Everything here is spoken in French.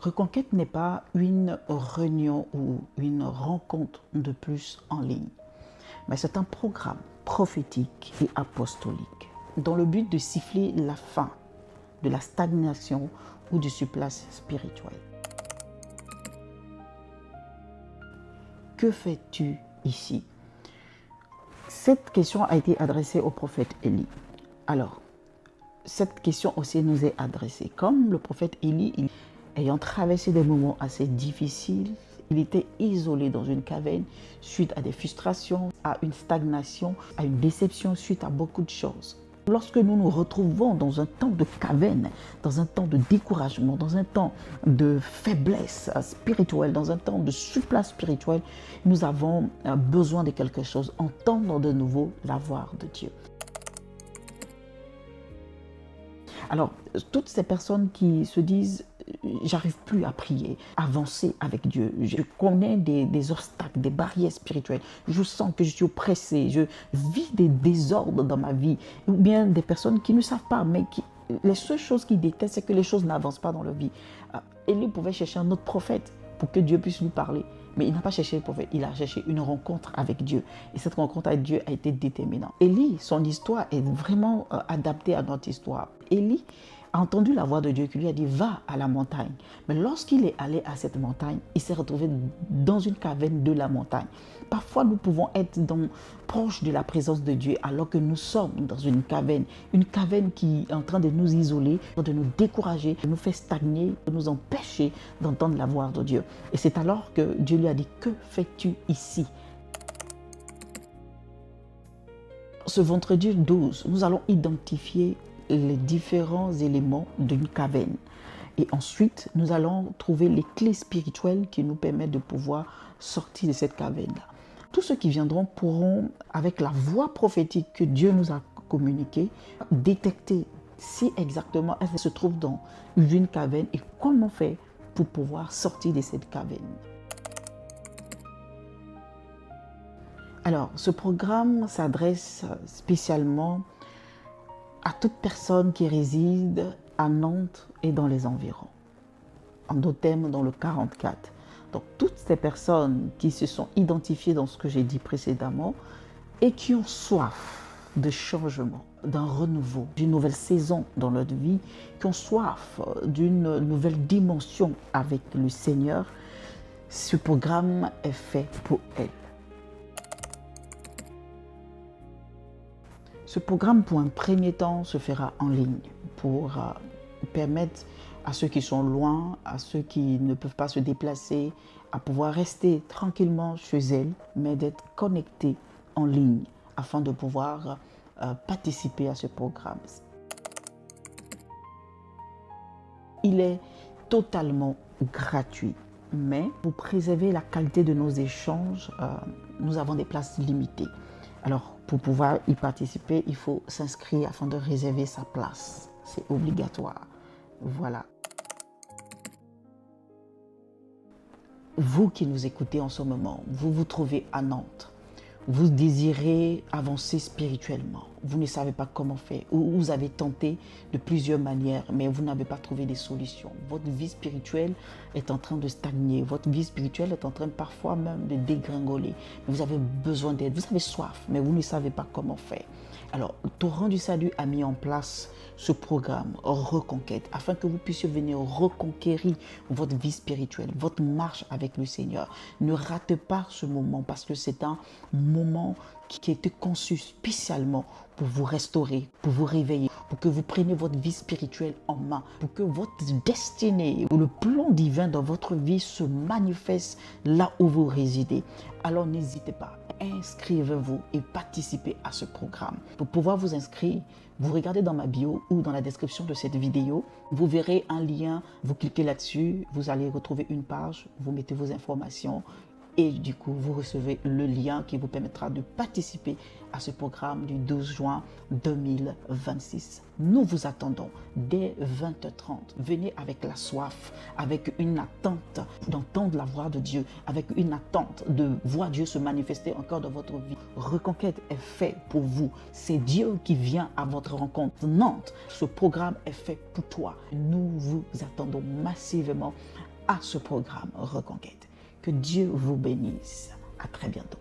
Reconquête n'est pas une réunion ou une rencontre de plus en ligne, mais c'est un programme prophétique et apostolique dans le but de siffler la fin de la stagnation ou du surplace spirituel. Que fais-tu ici? Cette question a été adressée au prophète Élie. Alors, cette question aussi nous est adressée. Comme le prophète Élie, ayant traversé des moments assez difficiles, il était isolé dans une caverne suite à des frustrations, à une stagnation, à une déception suite à beaucoup de choses. Lorsque nous nous retrouvons dans un temps de caverne, dans un temps de découragement, dans un temps de faiblesse spirituelle, dans un temps de surplace spirituelle, nous avons besoin de quelque chose, entendre de nouveau la voix de Dieu. Alors, toutes ces personnes qui se disent « j'arrive plus à prier, avancer avec Dieu, je connais des obstacles, des barrières spirituelles, je sens que je suis oppressé, je vis des désordres dans ma vie », ou bien des personnes qui ne savent pas, mais les seules choses qu'ils détestent, c'est que les choses n'avancent pas dans leur vie. Élie pouvait chercher un autre prophète pour que Dieu puisse lui parler. Mais il n'a pas cherché le prophète, il a cherché une rencontre avec Dieu. Et cette rencontre avec Dieu a été déterminante. Élie, son histoire est vraiment adaptée à notre histoire. Élie a entendu la voix de Dieu qui lui a dit « va à la montagne ». Mais lorsqu'il est allé à cette montagne, il s'est retrouvé dans une caverne de la montagne. Parfois, nous pouvons être proche de la présence de Dieu alors que nous sommes dans une caverne qui est en train de nous isoler, de nous décourager, de nous faire stagner, de nous empêcher d'entendre la voix de Dieu. Et c'est alors que Dieu lui a dit « que fais-tu ici ?» Ce vendredi 12, nous allons identifier les différents éléments d'une caverne. Et ensuite, nous allons trouver les clés spirituelles qui nous permettent de pouvoir sortir de cette caverne-là. Tous ceux qui viendront pourront, avec la voix prophétique que Dieu nous a communiquée, détecter si exactement elle se trouve dans une caverne et comment faire pour pouvoir sortir de cette caverne. Alors, ce programme s'adresse spécialement à toute personne qui réside à Nantes et dans les environs. En d'autres termes, dans le 44. Donc, toutes ces personnes qui se sont identifiées dans ce que j'ai dit précédemment et qui ont soif de changement, d'un renouveau, d'une nouvelle saison dans leur vie, qui ont soif d'une nouvelle dimension avec le Seigneur, ce programme est fait pour elles. Ce programme, pour un premier temps, se fera en ligne pour permettre à ceux qui sont loin, à ceux qui ne peuvent pas se déplacer, à pouvoir rester tranquillement chez elles, mais d'être connectés en ligne afin de pouvoir participer à ce programme. Il est totalement gratuit, mais pour préserver la qualité de nos échanges, nous avons des places limitées. Alors, pour pouvoir y participer, il faut s'inscrire afin de réserver sa place. C'est obligatoire. Voilà. Vous qui nous écoutez en ce moment, vous vous trouvez à Nantes. Vous désirez avancer spirituellement. Vous ne savez pas comment faire. Ou vous avez tenté de plusieurs manières, mais vous n'avez pas trouvé des solutions. Votre vie spirituelle est en train de stagner. Votre vie spirituelle est en train parfois même de dégringoler. Vous avez besoin d'aide. Vous avez soif, mais vous ne savez pas comment faire. Alors, Torrent du Salut a mis en place ce programme Reconquête afin que vous puissiez venir reconquérir votre vie spirituelle, votre marche avec le Seigneur. Ne ratez pas ce moment parce que c'est un moment qui a été conçu spécialement pour vous restaurer, pour vous réveiller, pour que vous preniez votre vie spirituelle en main, pour que votre destinée ou le plan divin dans votre vie se manifeste là où vous résidez. Alors n'hésitez pas, inscrivez-vous et participez à ce programme. Pour pouvoir vous inscrire, vous regardez dans ma bio ou dans la description de cette vidéo, vous verrez un lien, vous cliquez là-dessus, vous allez retrouver une page, vous mettez vos informations et du coup, vous recevez le lien qui vous permettra de participer à ce programme du 12 juin 2026. Nous vous attendons dès 20h30. Venez avec la soif, avec une attente d'entendre la voix de Dieu, avec une attente de voir Dieu se manifester encore dans votre vie. Reconquête est fait pour vous. C'est Dieu qui vient à votre rencontre. Nantes, ce programme est fait pour toi. Nous vous attendons massivement à ce programme Reconquête. Que Dieu vous bénisse. À très bientôt.